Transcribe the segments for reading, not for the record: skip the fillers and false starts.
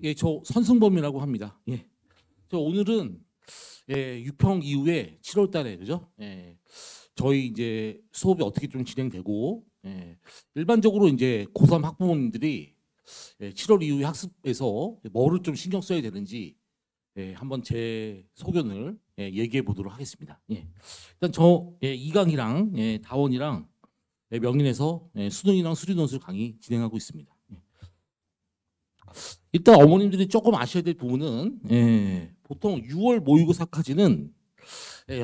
예, 저 선승범이라고 합니다. 예. 저 오늘은 유평 이후에 7월 달에 그죠? 저희 이제 수업이 어떻게 좀 진행되고 일반적으로 이제 고3 학부모님들이 7월 이후에 학습에서 뭐를 좀 신경 써야 되는지 한번 제 소견을 얘기해 보도록 하겠습니다. 일단 저 이강이랑 다원이랑 명인에서 수능이랑 수리논술 강의 진행하고 있습니다. 일단 어머님들이 조금 아셔야 될 부분은 보통 6월 모의고사까지는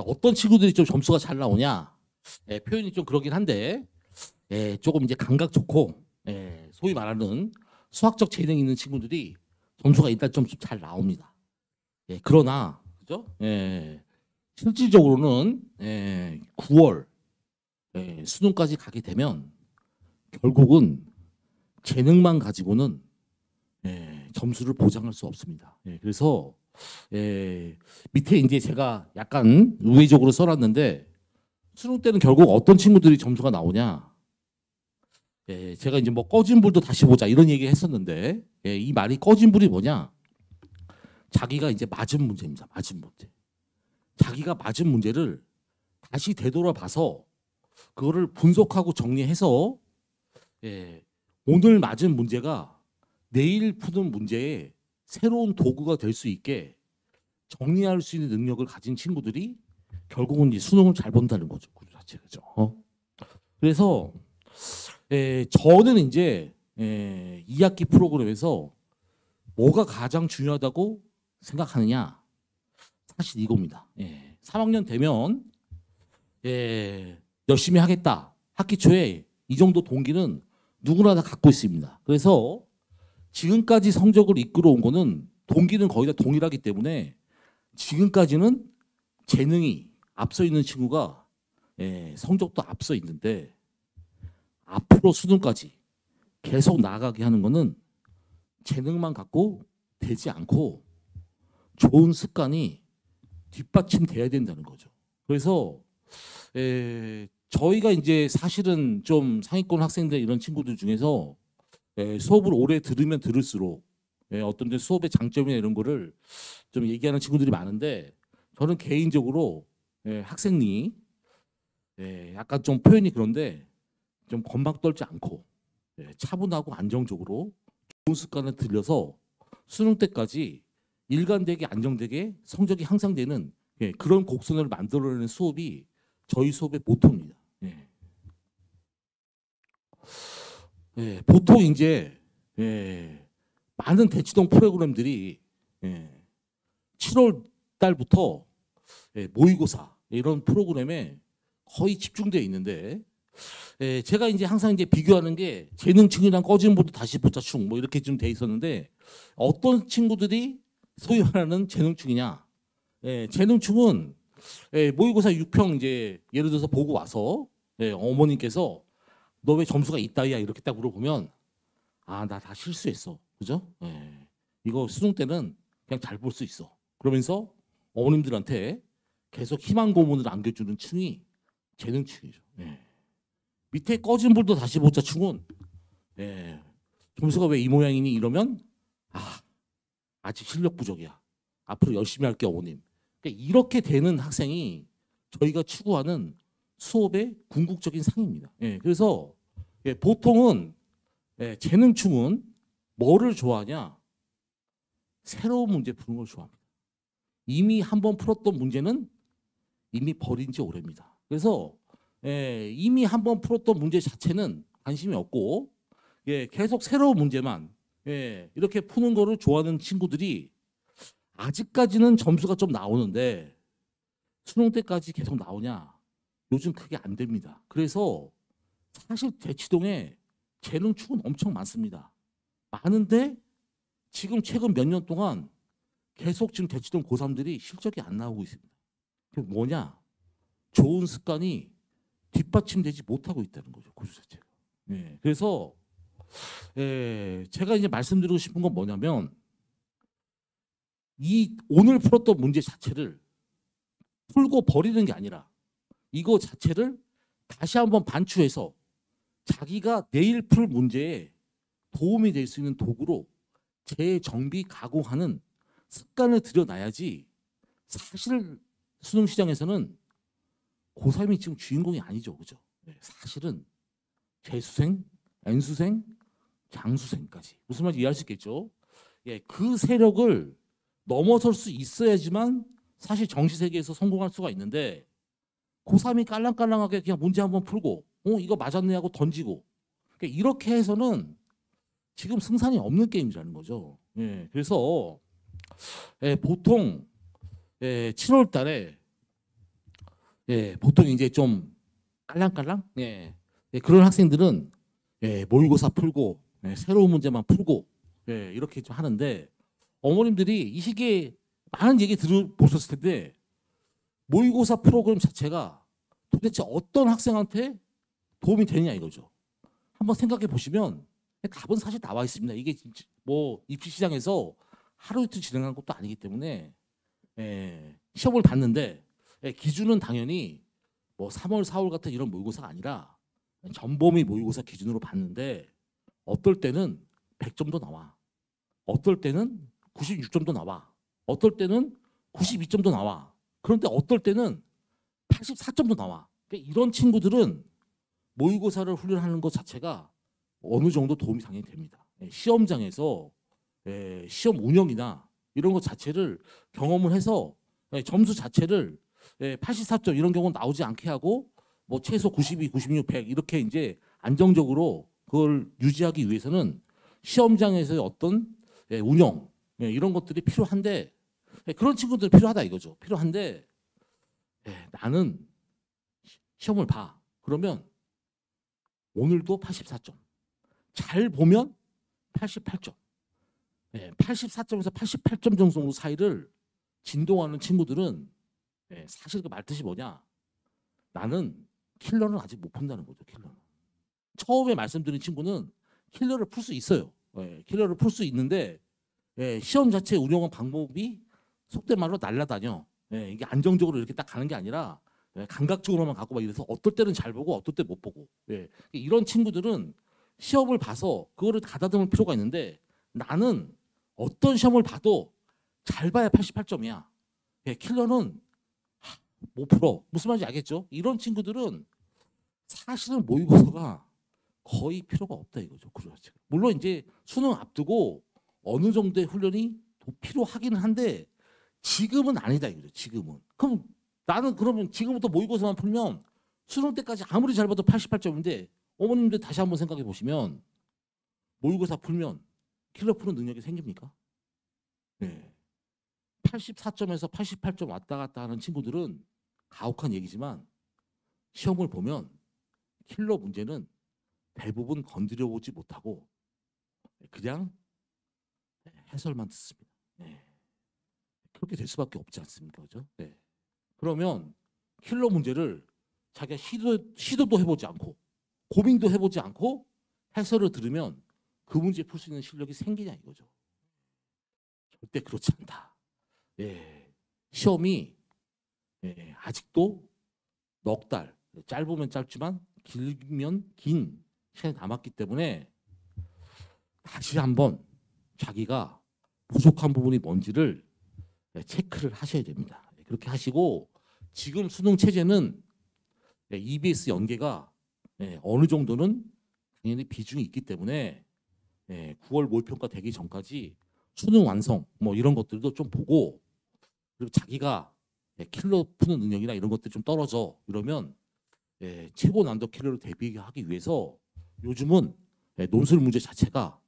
어떤 친구들이 좀 점수가 잘 나오냐 표현이 좀 그러긴 한데 조금 이제 감각 좋고 소위 말하는 수학적 재능이 있는 친구들이 점수가 일단 좀 잘 나옵니다. 그러나 그죠? 실질적으로는 9월 수능까지 가게 되면 결국은 재능만 가지고는 점수를 보장할 수 없습니다. 그래서 밑에 이제 제가 약간 우회적으로 써놨는데 수능 때는 결국 어떤 친구들이 점수가 나오냐? 제가 이제 뭐 꺼진 불도 다시 보자 이런 얘기 했었는데 이 말이 꺼진 불이 뭐냐? 자기가 이제 맞은 문제입니다. 맞은 문제. 자기가 맞은 문제를 다시 되돌아봐서 그거를 분석하고 정리해서 오늘 맞은 문제가 내일 푸는 문제에 새로운 도구가 될 수 있게 정리할 수 있는 능력을 가진 친구들이 결국은 이제 수능을 잘 본다는 거죠. 그 자체죠. 그래서 저는 이제 2학기 프로그램에서 뭐가 가장 중요하다고 생각하느냐? 사실 이겁니다. 3학년 되면 열심히 하겠다. 학기 초에 이 정도 동기는 누구나 다 갖고 있습니다. 그래서 지금까지 성적을 이끌어온 거는 동기는 거의 다 동일하기 때문에 지금까지는 재능이 앞서 있는 친구가 성적도 앞서 있는데 앞으로 수능까지 계속 나아가게 하는 거는 재능만 갖고 되지 않고 좋은 습관이 뒷받침돼야 된다는 거죠. 그래서 저희가 이제 사실은 좀 상위권 학생들 이런 친구들 중에서 수업을 오래 들으면 들을수록 어떤 수업의 장점이나 이런 거를 좀 얘기하는 친구들이 많은데 저는 개인적으로 학생이 약간 좀 표현이 그런데 좀 건방 떨지 않고 차분하고 안정적으로 좋은 습관을 들여서 수능 때까지 일관되게 안정되게 성적이 향상되는 그런 곡선을 만들어내는 수업이 저희 수업의 모토입니다. 보통 이제 많은 대치동 프로그램들이 7월 달부터 모의고사 이런 프로그램에 거의 집중되어 있는데 제가 이제 항상 이제 비교하는 게 재능충이랑 꺼진 불도 다시 보자충 뭐 이렇게 좀 돼 있었는데 어떤 친구들이 소위 말하는 재능충이냐? 재능충은 모의고사 6평 이제 예를 들어서 보고 와서 어머님께서 너 왜 점수가 있다야 이렇게 딱 물어보면 나 다 실수했어. 그죠? 이거 수능 때는 그냥 잘 볼 수 있어. 그러면서 어머님들한테 계속 희망 고문을 안겨주는 층이 재능층이죠. 밑에 꺼진 불도 다시 보자 층은 점수가 왜 이 모양이니 이러면 아직 실력 부족이야. 앞으로 열심히 할게 어머님. 그러니까 이렇게 되는 학생이 저희가 추구하는 수업의 궁극적인 상입니다. 그래서 보통은 재능충은 뭐를 좋아하냐? 새로운 문제 푸는 걸 좋아합니다. 이미 한번 풀었던 문제는 이미 버린 지 오래입니다. 그래서 이미 한번 풀었던 문제 자체는 관심이 없고 계속 새로운 문제만 이렇게 푸는 거를 좋아하는 친구들이 아직까지는 점수가 좀 나오는데 수능 때까지 계속 나오냐? 요즘 그게 안 됩니다. 그래서 사실 대치동에 재능충은 엄청 많습니다. 많은데 지금 최근 몇 년 동안 계속 지금 대치동 고3들이 실적이 안 나오고 있습니다. 그게 뭐냐? 좋은 습관이 뒷받침되지 못하고 있다는 거죠. 고수 자체가. 그래서 제가 이제 말씀드리고 싶은 건 뭐냐면 이 오늘 풀었던 문제 자체를 풀고 버리는 게 아니라 이거 자체를 다시 한번 반추해서 자기가 내일 풀 문제에 도움이 될 수 있는 도구로 재정비 가공하는 습관을 들여놔야지. 사실 수능 시장에서는 고3이 지금 주인공이 아니죠, 그죠? 사실은 재수생, N수생, 장수생까지 무슨 말인지 이해할 수 있겠죠? 그 세력을 넘어설 수 있어야지만 사실 정시 세계에서 성공할 수가 있는데 고3이 깔랑깔랑하게 그냥 문제 한번 풀고 이거 맞았네 하고 던지고 이렇게 해서는 지금 승산이 없는 게임이라는 거죠. 그래서 보통 7월 달에 보통 이제 좀 깔랑깔랑 그런 학생들은 모의고사 풀고 새로운 문제만 풀고 이렇게 좀 하는데 어머님들이 이 시기에 많은 얘기 들어보셨을 텐데 모의고사 프로그램 자체가 도대체 어떤 학생한테 도움이 되느냐 이거죠. 한번 생각해 보시면 답은 사실 나와 있습니다. 이게 진짜 뭐 입시 시장에서 하루 이틀 진행한 것도 아니기 때문에 시험을 봤는데 기준은 당연히 뭐 3월, 4월 같은 이런 모의고사가 아니라 전범위 모의고사 기준으로 봤는데 어떨 때는 100점도 나와. 어떨 때는 96점도 나와. 어떨 때는 92점도 나와. 그런데 어떨 때는 84점도 나와. 그러니까 이런 친구들은 모의고사를 훈련하는 것 자체가 어느 정도 도움이 당연히 됩니다. 시험장에서 시험 운영이나 이런 것 자체를 경험을 해서 점수 자체를 84점 이런 경우는 나오지 않게 하고 뭐 최소 92, 96, 100 이렇게 이제 안정적으로 그걸 유지하기 위해서는 시험장에서의 어떤 운영 이런 것들이 필요한데 그런 친구들 필요하다 이거죠. 필요한데 나는 시험을 봐. 그러면 오늘도 84점. 잘 보면 88점. 84점에서 88점 정도 사이를 진동하는 친구들은 사실 그 말뜻이 뭐냐? 나는 킬러는 아직 못 푼다는 거죠. 킬러는. 처음에 말씀드린 친구는 킬러를 풀 수 있어요. 킬러를 풀 수 있는데 시험 자체 운영한 방법이 속된 말로 날라다녀. 이게 안정적으로 이렇게 딱 가는 게 아니라 감각적으로만 갖고 막 이래서 어떨 때는 잘 보고 어떨 때 못 보고 이런 친구들은 시험을 봐서 그거를 가다듬을 필요가 있는데 나는 어떤 시험을 봐도 잘 봐야 88점이야. 킬러는 못 풀어. 무슨 말인지 알겠죠? 이런 친구들은 사실은 모의고사가 거의 필요가 없다 이거죠. 그렇죠. 물론 이제 수능 앞두고 어느 정도의 훈련이 필요하기는 한데 지금은 아니다 이거죠. 지금은. 그럼 나는 그러면 지금부터 모의고사만 풀면 수능 때까지 아무리 잘 봐도 88점인데 어머님들 다시 한번 생각해 보시면 모의고사 풀면 킬러 푸는 능력이 생깁니까? 84점에서 88점 왔다 갔다 하는 친구들은 가혹한 얘기지만 시험을 보면 킬러 문제는 대부분 건드려 보지 못하고 그냥 해설만 듣습니다. 그렇게 될 수밖에 없지 않습니까? 그죠? 그러면 킬러 문제를 자기가 시도도 해보지 않고 고민도 해보지 않고 해설을 들으면 그 문제 풀 수 있는 실력이 생기냐 이거죠. 절대 그렇지 않다. 시험이 아직도 넉 달, 짧으면 짧지만 길면 긴 시간이 남았기 때문에 다시 한번 자기가 부족한 부분이 뭔지를 체크를 하셔야 됩니다. 그렇게 하시고 지금 수능 체제는 EBS 연계가 어느 정도는 당연히 비중이 있기 때문에 9월 모의평가 되기 전까지 수능 완성 뭐 이런 것들도 좀 보고 그리고 자기가 킬러 푸는 능력이나 이런 것들 좀 떨어져 이러면 최고 난도 킬러를 대비하기 위해서 요즘은 논술 문제 자체가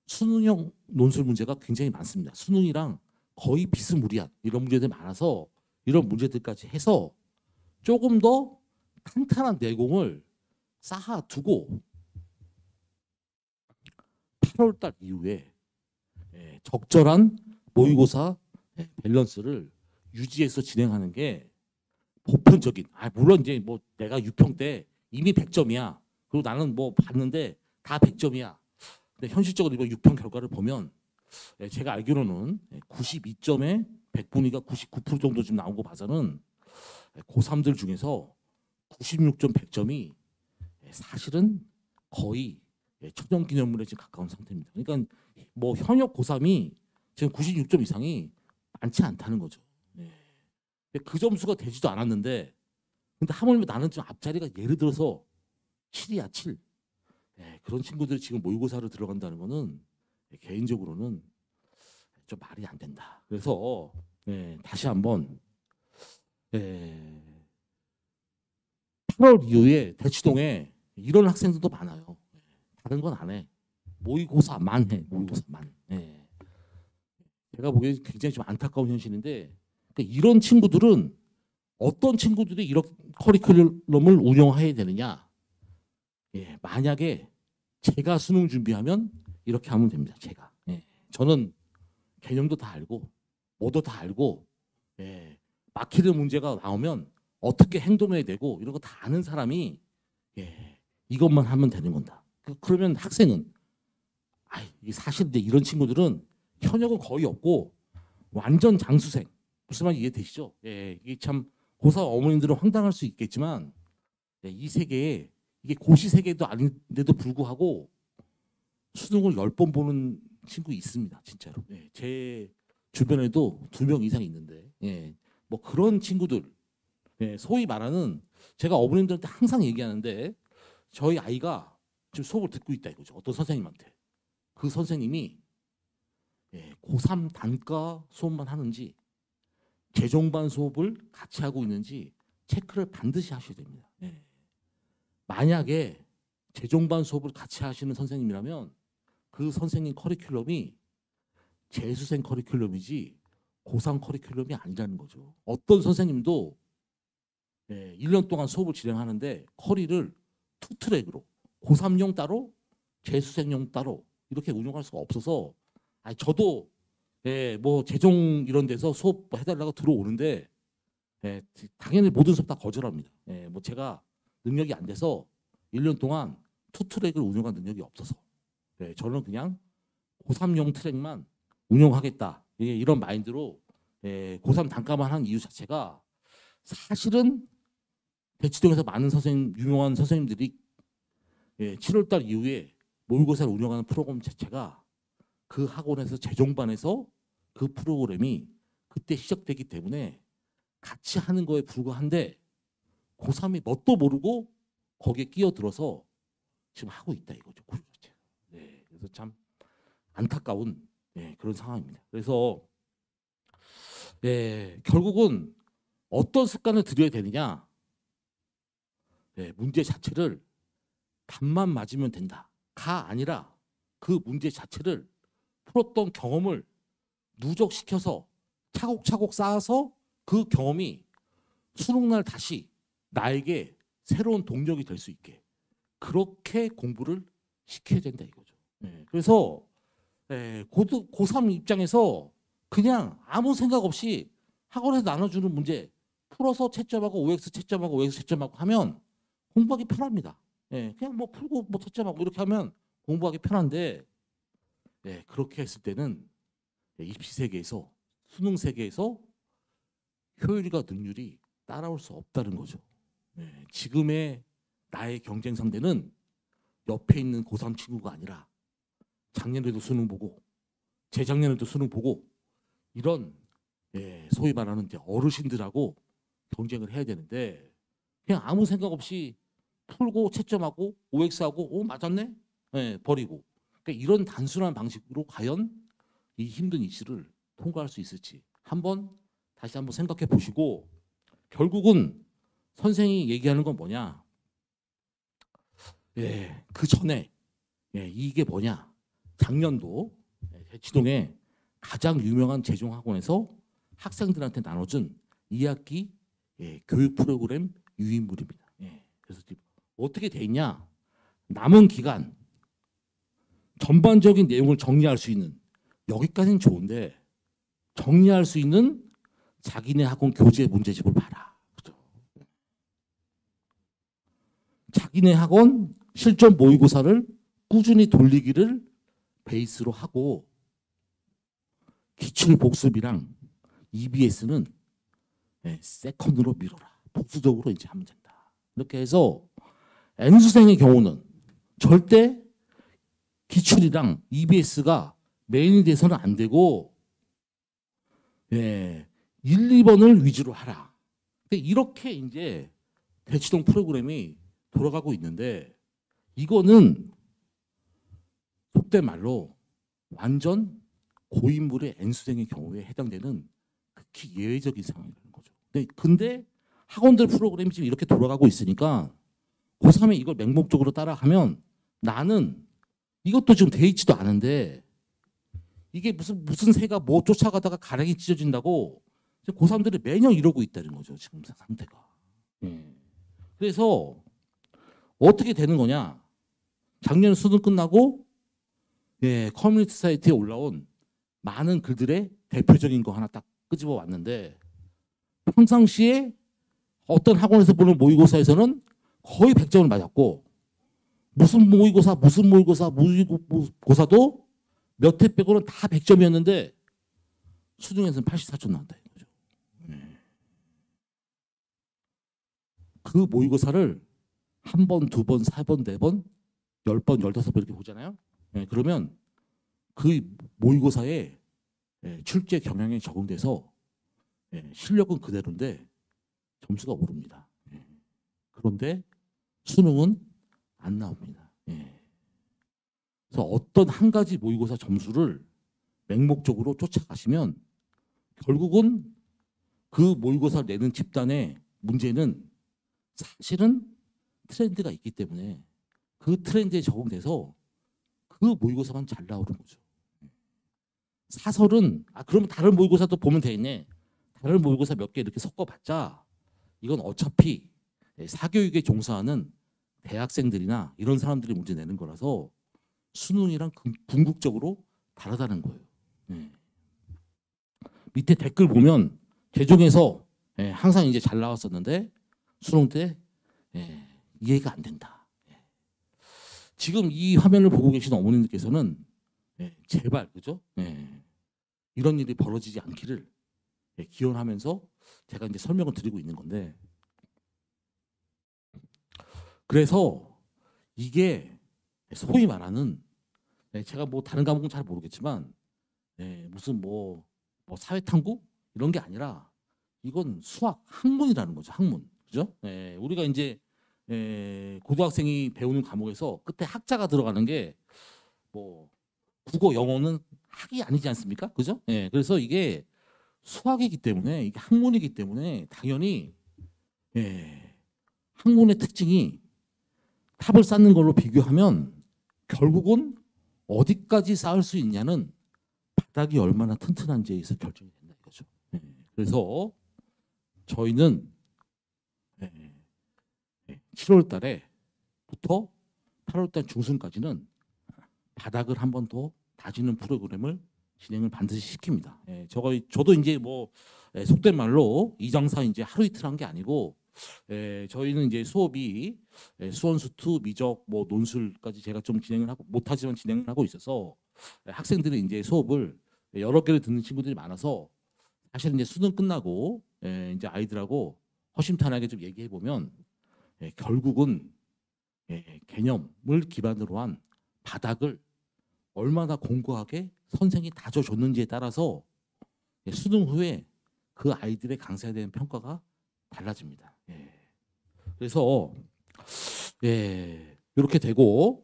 수능형 논술 문제가 굉장히 많습니다. 수능이랑 거의 비스무리한 이런 문제들이 많아서 이런 문제들까지 해서 조금 더 탄탄한 내공을 쌓아두고 8월달 이후에 적절한 모의고사 밸런스를 유지해서 진행하는 게 보편적인. 물론 이제 뭐 내가 6평 때 이미 100점이야. 그리고 나는 뭐 봤는데 다 100점이야. 근데 현실적으로 이번 6평 결과를 보면 제가 알기로는 92점에 100분위가 99% 정도 지금 나온 거 봐서는 고3들 중에서 96점, 100점이 사실은 거의 천연기념물에 지금 가까운 상태입니다. 그러니까 뭐 현역 고3이 지금 96점 이상이 많지 않다는 거죠. 예. 그 점수가 되지도 않았는데, 근데 하물며 나는 좀 앞자리가 예를 들어서 7이야, 7. 예, 그런 친구들이 지금 모의고사를 들어간다는 거는 개인적으로는 좀 말이 안 된다. 그래서 다시 한번 8월 이후에 대치동에 이런 학생들도 많아요. 다른 건 안 해. 모의고사만 해. 모의고사만. 제가 보기엔 굉장히 좀 안타까운 현실인데, 그러니까 이런 친구들은 어떤 친구들이 이런 커리큘럼을 운영해야 되느냐. 만약에 제가 수능 준비하면 이렇게 하면 됩니다. 제가. 저는 개념도 다 알고 뭐도 다 알고 막히는 문제가 나오면 어떻게 행동해야 되고 이런 거 다 아는 사람이 이것만 하면 되는 건다. 그러면 학생은 이게 사실 이런 친구들은 현역은 거의 없고 완전 장수생. 무슨 말인지 이해되시죠? 이게 참 고3 어머님들은 황당할 수 있겠지만 이 세계에 이게 고시 세계도 아닌데도 불구하고 수능을 10번 보는 친구 있습니다. 진짜로. 제 주변에도 2명 이상 있는데 뭐 그런 친구들 소위 말하는 제가 어머님들한테 항상 얘기하는데 저희 아이가 지금 수업을 듣고 있다 이거죠. 어떤 선생님한테. 그 선생님이 고3 단과 수업만 하는지 재종반 수업을 같이 하고 있는지 체크를 반드시 하셔야 됩니다. 만약에 재종반 수업을 같이 하시는 선생님이라면 그 선생님 커리큘럼이 재수생 커리큘럼이지 고3 커리큘럼이 아니라는 거죠. 어떤 선생님도 1년 동안 수업을 진행하는데 커리를 투 트랙으로 고3용 따로 재수생용 따로 이렇게 운영할 수가 없어서 저도 뭐 재종 이런 데서 수업 해달라고 들어오는데 당연히 모든 수업 다 거절합니다. 뭐 제가 능력이 안 돼서 1년 동안 투 트랙을 운영한 능력이 없어서 저는 그냥 고3용 트랙만 운영하겠다 이런 마인드로 고3 단가만 한 이유 자체가 사실은 대치동에서 많은 유명한 선생님들이 7월달 이후에 모의고사를 운영하는 프로그램 자체가 그 학원에서 재종반에서 그 프로그램이 그때 시작되기 때문에 같이 하는 거에 불과한데 고3이 뭣도 모르고 거기에 끼어들어서 지금 하고 있다 이거죠. 그래서 참 안타까운 그런 상황입니다. 그래서 결국은 어떤 습관을 들여야 되느냐. 문제 자체를 답만 맞으면 된다가 아니라 그 문제 자체를 풀었던 경험을 누적시켜서 차곡차곡 쌓아서 그 경험이 수능날 다시 나에게 새로운 동력이 될 수 있게 그렇게 공부를 시켜야 된다 이거죠. 그래서 고3 입장에서 그냥 아무 생각 없이 학원에서 나눠주는 문제 풀어서 채점하고 OX 채점하고 OX 채점하고 하면 공부하기 편합니다. 그냥 뭐 풀고 뭐 채점하고 이렇게 하면 공부하기 편한데 그렇게 했을 때는 입시 세계에서 수능 세계에서 효율과 능률이 따라올 수 없다는 거죠. 지금의 나의 경쟁 상대는 옆에 있는 고3 친구가 아니라 작년에도 수능 보고 재작년에도 수능 보고 이런 소위 말하는 이제 어르신들하고 경쟁을 해야 되는데 그냥 아무 생각 없이 풀고 채점하고 OX하고 맞았네? 버리고 그러니까 이런 단순한 방식으로 과연 이 힘든 이슈를 통과할 수 있을지 다시 한번 생각해 보시고 결국은 선생이 얘기하는 건 뭐냐? 그 전에 이게 뭐냐? 작년도 대치동에 가장 유명한 재종학원에서 학생들한테 나눠준 2학기 교육 프로그램 유인물입니다. 그래서 어떻게 돼 있냐? 남은 기간 전반적인 내용을 정리할 수 있는 여기까지는 좋은데 정리할 수 있는 자기네 학원 교재 문제집을 봐라. 그렇죠? 자기네 학원 실전 모의고사를 꾸준히 돌리기를 베이스로 하고 기출 복습이랑 EBS는 세컨드로 밀어라. 복수적으로 이제 하면 된다. 이렇게 해서 N수생의 경우는 절대 기출이랑 EBS가 메인이 돼서는 안 되고 1, 2번을 위주로 하라. 이렇게 이제 대치동 프로그램이 돌아가고 있는데 이거는 속된 말로 완전 고인물의 N수생의 경우에 해당되는 극히 예외적인 상황이라는 거죠. 근데 학원들 프로그램이 지금 이렇게 돌아가고 있으니까 고3에 이걸 맹목적으로 따라가면 나는 이것도 지금 돼 있지도 않은데 이게 무슨 새가 뭐 쫓아가다가 가랭이 찢어진다고 고3들이 매년 이러고 있다는 거죠. 지금 상태가. 그래서 어떻게 되는 거냐. 작년 수능 끝나고 커뮤니티 사이트에 올라온 많은 글들의 대표적인 거 하나 딱 끄집어 왔는데 평상시에 어떤 학원에서 보는 모의고사에서는 거의 100점을 맞았고 무슨 모의고사도 몇 회 빼고는 다 100점이었는데 수능에서는 84점 나온다 이거죠. 그 모의고사를 한 번, 두 번, 4번, 4번, 10번, 15번 이렇게 보잖아요. 그러면 그 모의고사에 출제 경향에 적응돼서 실력은 그대로인데 점수가 오릅니다. 그런데 수능은 안 나옵니다. 그래서 어떤 한 가지 모의고사 점수를 맹목적으로 쫓아가시면 결국은 그 모의고사를 내는 집단의 문제는 사실은 트렌드가 있기 때문에 그 트렌드에 적응돼서 그 모의고사만 잘 나오는 거죠. 사설은 그러면 다른 모의고사도 보면 되겠네. 다른 모의고사 몇 개 이렇게 섞어봤자 이건 어차피 사교육에 종사하는 대학생들이나 이런 사람들이 문제 내는 거라서 수능이랑 궁극적으로 다르다는 거예요. 밑에 댓글 보면 최종에서 항상 이제 잘 나왔었는데 수능 때 이해가 안 된다. 지금 이 화면을 보고 계신 어머님들께서는 제발 그죠? 이런 일이 벌어지지 않기를 기원하면서 제가 이제 설명을 드리고 있는 건데 그래서 이게 소위 말하는 제가 뭐 다른 과목은 잘 모르겠지만 무슨 뭐 사회탐구 이런 게 아니라 이건 수학 학문이라는 거죠. 학문 그죠? 우리가 이제 고등학생이 배우는 과목에서 끝에 학자가 들어가는 게 뭐 국어 영어는 학이 아니지 않습니까? 그죠? 그래서 이게 수학이기 때문에 이게 학문이기 때문에 당연히 학문의 특징이 탑을 쌓는 걸로 비교하면 결국은 어디까지 쌓을 수 있냐는 바닥이 얼마나 튼튼한지에서 결정이 된다 이거죠. 그래서 저희는 7월 달에부터 8월 달 중순까지는 바닥을 한 번 더 다지는 프로그램을 진행을 반드시 시킵니다. 저도 이제 뭐 속된 말로 이장사 이제 하루 이틀 한 게 아니고 저희는 이제 수업이 수원수투, 미적, 뭐 논술까지 제가 좀 진행을 하고 못하지만 진행을 하고 있어서 학생들이 이제 수업을 여러 개를 듣는 친구들이 많아서 사실 이제 수능 끝나고 이제 아이들하고 허심탄회하게 좀 얘기해 보면 결국은 개념을 기반으로 한 바닥을 얼마나 공고하게 선생이 다져줬는지에 따라서 수능 후에 그 아이들의 강사에 대한 평가가 달라집니다. 그래서 이렇게 되고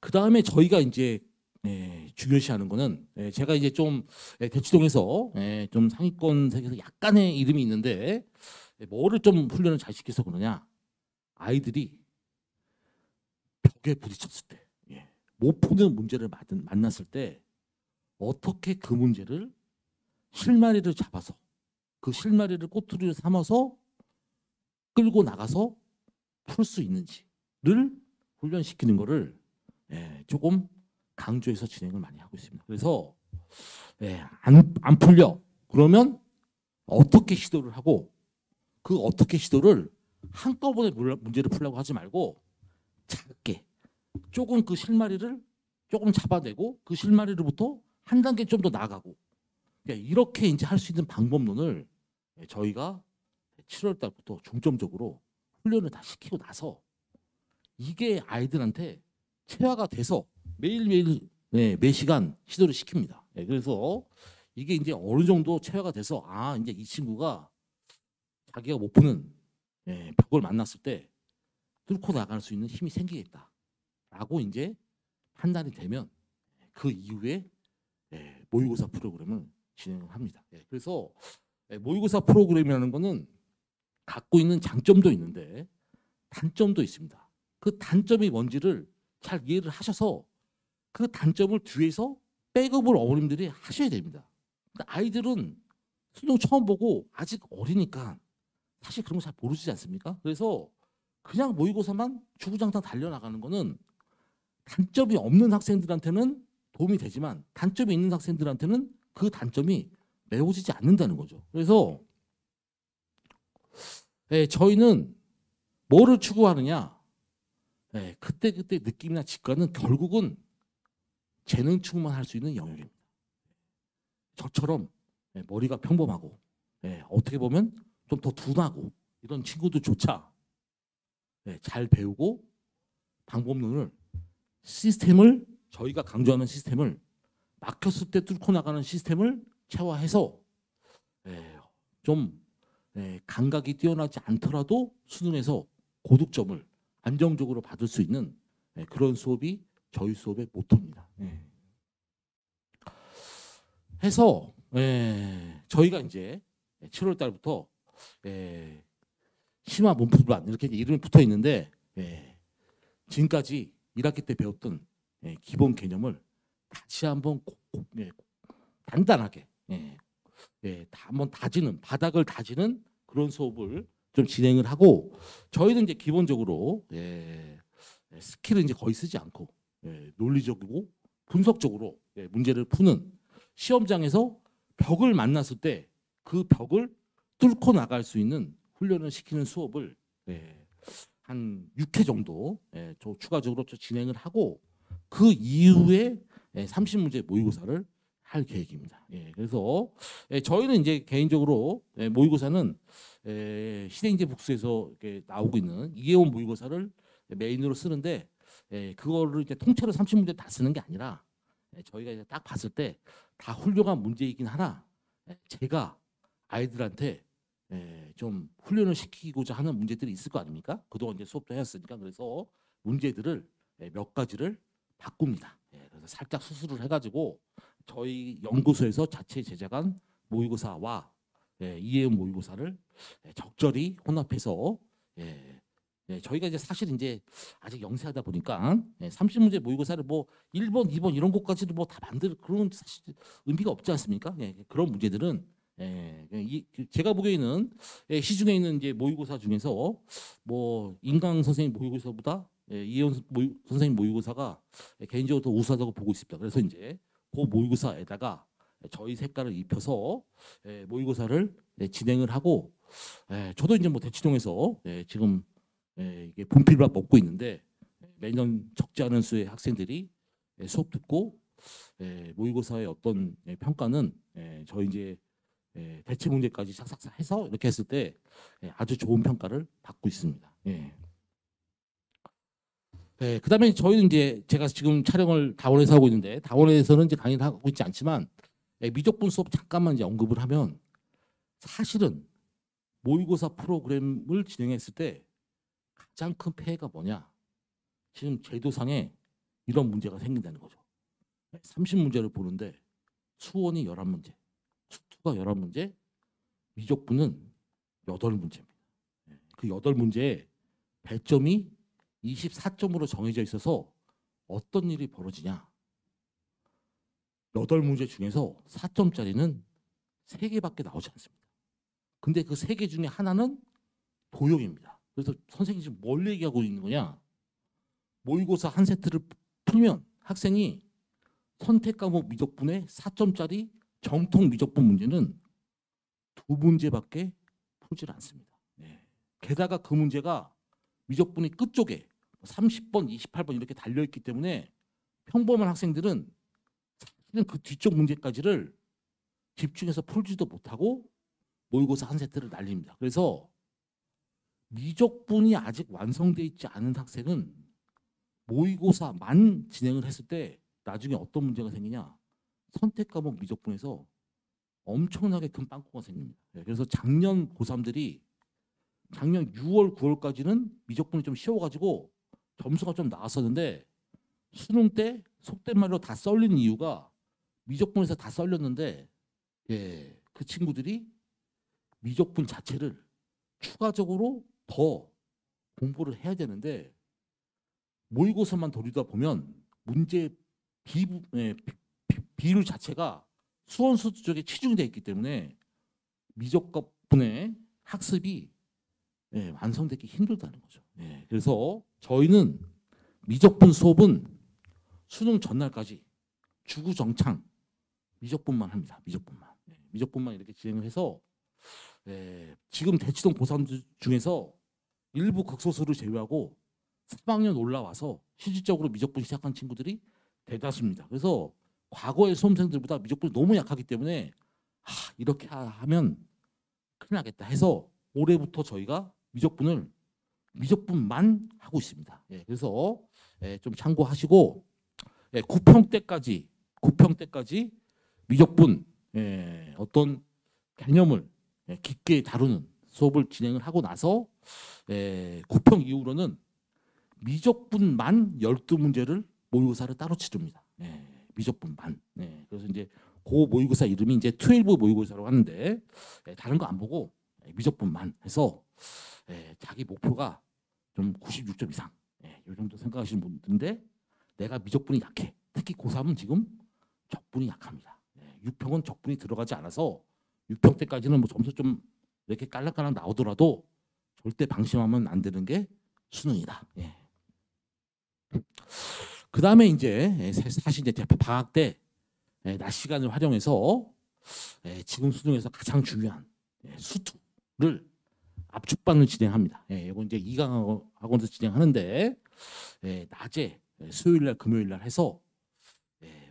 그 다음에 저희가 이제 중요시하는 거는 제가 이제 좀 대치동에서 좀 상위권 세계에서 약간의 이름이 있는데 뭐를 좀 훈련을 잘 시켜서 그러냐 아이들이 벽에 부딪혔을 때 못 푸는 문제를 만났을 때 어떻게 그 문제를 실마리를 잡아서 그 실마리를 꼬투리를 삼아서 끌고 나가서 풀 수 있는지를 훈련시키는 거를 조금 강조해서 진행을 많이 하고 있습니다. 그래서 안 풀려 그러면 어떻게 시도를 하고 그 어떻게 시도를 한꺼번에 문제를 풀려고 하지 말고 작게 조금 그 실마리를 조금 잡아내고 그 실마리로부터 한 단계 좀 더 나아가고 이렇게 이제 할 수 있는 방법론을 저희가 7월 달부터 중점적으로 훈련을 다 시키고 나서 이게 아이들한테 체화가 돼서 매일매일 매 시간 시도를 시킵니다. 그래서 이게 이제 어느 정도 체화가 돼서 이제 이 친구가 자기가 못 푸는 벽을 만났을 때 뚫고 나갈 수 있는 힘이 생기겠다라고 이제 판단이 되면 그 이후에 모의고사 프로그램을 진행을 합니다. 그래서 모의고사 프로그램이라는 거는 갖고 있는 장점도 있는데 단점도 있습니다. 그 단점이 뭔지를 잘 이해를 하셔서 그 단점을 뒤에서 백업을 어머님들이 하셔야 됩니다. 아이들은 수능 처음 보고 아직 어리니까 사실 그런 거 잘 모르지 않습니까? 그래서 그냥 모의고사만 주구장창 달려나가는 거는 단점이 없는 학생들한테는 도움이 되지만 단점이 있는 학생들한테는 그 단점이 메워지지 않는다는 거죠. 그래서 저희는 뭐를 추구하느냐? 그때그때 느낌이나 직관은 결국은 재능충만 할 수 있는 영역입니다. 저처럼 머리가 평범하고 어떻게 보면 좀 더 둔하고 이런 친구들조차 잘 배우고 방법론을 시스템을 저희가 강조하는 시스템을 막혔을 때 뚫고 나가는 시스템을 체화해서 좀 감각이 뛰어나지 않더라도 수능에서 고득점을 안정적으로 받을 수 있는 그런 수업이 저희 수업의 모토입니다. 해서 저희가 이제 7월 달부터 심화 문풀반 이렇게 이름이 붙어 있는데 지금까지 1학기 때 배웠던 기본 개념을 다시 한번 단단하게 한번 다지는 바닥을 다지는 그런 수업을 좀 진행을 하고 저희는 이제 기본적으로 스킬은 이제 거의 쓰지 않고 논리적이고 분석적으로 문제를 푸는 시험장에서 벽을 만났을 때 그 벽을 뚫고 나갈 수 있는 훈련을 시키는 수업을 한 6회 정도 추가적으로 진행을 하고 그 이후에 30문제 모의고사를 할 계획입니다. 그래서 저희는 이제 개인적으로 모의고사는 시대인재 북스에서 나오고 있는 이해원 모의고사를 메인으로 쓰는데 그거를 이제 통째로 30문제 다 쓰는 게 아니라 저희가 이제 딱 봤을 때 다 훌륭한 문제이긴 하나 제가 아이들한테 좀 훈련을 시키고자 하는 문제들이 있을 거 아닙니까? 그동안 이제 수업도 해왔으니까 그래서 문제들을 몇 가지를 바꿉니다. 그래서 살짝 수술을 해가지고 저희 연구소에서 자체 제작한 모의고사와 이해운 모의고사를 적절히 혼합해서 저희가 이제 사실 이제 아직 영세하다 보니까 30문제 모의고사를 뭐 1번, 2번 이런 것까지도 뭐 다 만들 그런 사실 의미가 없지 않습니까? 그런 문제들은 제가 보기에는 시중에 있는 이제 모의고사 중에서 뭐 인강 선생님 모의고사보다 이혜원 선생님 모의고사가 개인적으로 더 우수하다고 보고 있습니다. 그래서 이제 그 모의고사에다가 저희 색깔을 입혀서 모의고사를 진행을 하고 저도 이제 뭐 대치동에서 지금 이게 분필밥 먹고 있는데 매년 적지 않은 수의 학생들이 수업 듣고 모의고사의 어떤 평가는 저희 이제 대체 문제까지 싹싹 해서 이렇게 했을 때 아주 좋은 평가를 받고 있습니다. 그다음에 저희는 이제 제가 지금 촬영을 다원에서 하고 있는데 다원에서는 이제 강의를 하고 있지 않지만 미적분 수업 잠깐만 이제 언급을 하면 사실은 모의고사 프로그램을 진행했을 때 가장 큰 폐해가 뭐냐? 지금 제도상에 이런 문제가 생긴다는 거죠. 30문제를 보는데 수원이 11문제, 수투가 11문제, 미적분은 8문제입니다. 그 8문제에 배점이 24점으로 정해져 있어서 어떤 일이 벌어지냐? 8문제 중에서 4점짜리는 3개밖에 나오지 않습니다. 근데 그 3개 중에 하나는 도형입니다. 그래서 선생님이 지금 뭘 얘기하고 있는 거냐? 모의고사 한 세트를 풀면 학생이 선택 과목 미적분의 4점짜리 정통 미적분 문제는 2문제밖에 풀질 않습니다. 게다가 그 문제가 미적분이 끝쪽에 30번, 28번 이렇게 달려있기 때문에 평범한 학생들은 사실은 그 뒤쪽 문제까지를 집중해서 풀지도 못하고 모의고사 한 세트를 날립니다. 그래서 미적분이 아직 완성되어 있지 않은 학생은 모의고사만 진행을 했을 때 나중에 어떤 문제가 생기냐? 선택 과목 미적분에서 엄청나게 큰 빵꾸가 생깁니다. 그래서 작년 고3들이 작년 6월, 9월까지는 미적분이 좀 쉬워가지고 점수가 좀 나왔었는데 수능 때 속된 말로 다 썰린 이유가 미적분에서 다 썰렸는데 그 친구들이 미적분 자체를 추가적으로 더 공부를 해야 되는데 모의고사만 돌리다 보면 문제 비율 자체가 수원수투 쪽에 치중이 되어 있기 때문에 미적분의 학습이 완성되기 힘들다는 거죠. 그래서 저희는 미적분 수업은 수능 전날까지 주구정창 미적분만 합니다. 미적분만 이렇게 진행을 해서 지금 대치동 고3 중에서 일부 극소수를 제외하고 3학년 올라와서 실질적으로 미적분 시작한 친구들이 대다수입니다. 그래서 과거의 수험생들보다 미적분이 너무 약하기 때문에 이렇게 하면 큰일 나겠다 해서 올해부터 저희가 미적분만 하고 있습니다. 그래서 좀 참고하시고 9평 때까지 미적분 어떤 개념을 깊게 다루는 수업을 진행을 하고 나서 9평 이후로는 미적분만 12문제를 모의고사를 따로 치릅니다. 미적분만. 그래서 이제 그 모의고사 이름이 이제 12 모의고사라고 하는데 다른 거 안 보고 미적분만 해서 자기 목표가 좀 96점 이상 이 정도 생각하시는 분들인데 내가 미적분이 약해. 특히 고3은 지금 적분이 약합니다. 6평은 적분이 들어가지 않아서 6평 때까지는 뭐 점수 좀 이렇게 깔랑깔랑 나오더라도 절대 방심하면 안 되는 게 수능이다. 그 다음에 이제 사실 이제 방학 때 낮 시간을 활용해서 지금 수능에서 가장 중요한 수투를 압축반을 진행합니다. 이건 이제 2강 학원에서 진행하는데 낮에 수요일 날 금요일 날 해서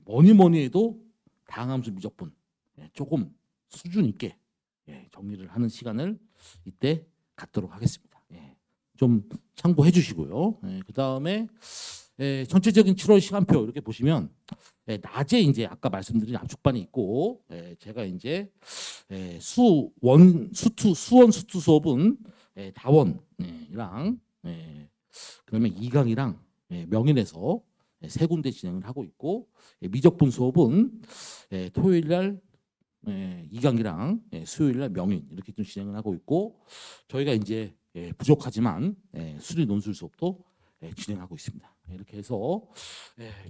뭐니 해도 다항함수 미적분 조금 수준 있게 정리를 하는 시간을 이때 갖도록 하겠습니다. 좀 참고해 주시고요. 그 다음에 전체적인 7월 시간표 이렇게 보시면 낮에 이제 아까 말씀드린 압축반이 있고 제가 이제 수원 수투 수업은 다원이랑 그다음에 2강이랑 명인에서 세 군데 진행을 하고 있고 미적분 수업은 토요일 날 2강이랑 수요일 날 명인 이렇게 좀 진행을 하고 있고 저희가 이제 부족하지만 수리 논술 수업도 진행하고 있습니다. 이렇게 해서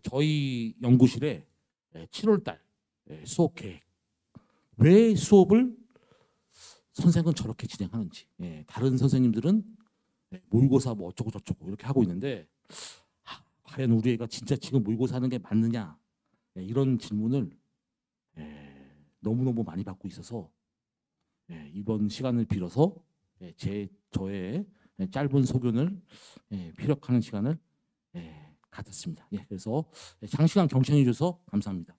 저희 연구실에 7월 달 수업 계획 왜 수업을 선생은 저렇게 진행하는지 다른 선생님들은 모의고사 뭐 어쩌고 저쩌고 이렇게 하고 있는데 과연 우리 애가 진짜 지금 모의고사 하는 게 맞느냐 이런 질문을 너무너무 많이 받고 있어서 이번 시간을 빌어서 저의 짧은 소견을 피력하는 시간을 갖았습니다. 그래서 장시간 경청해 주셔서 감사합니다.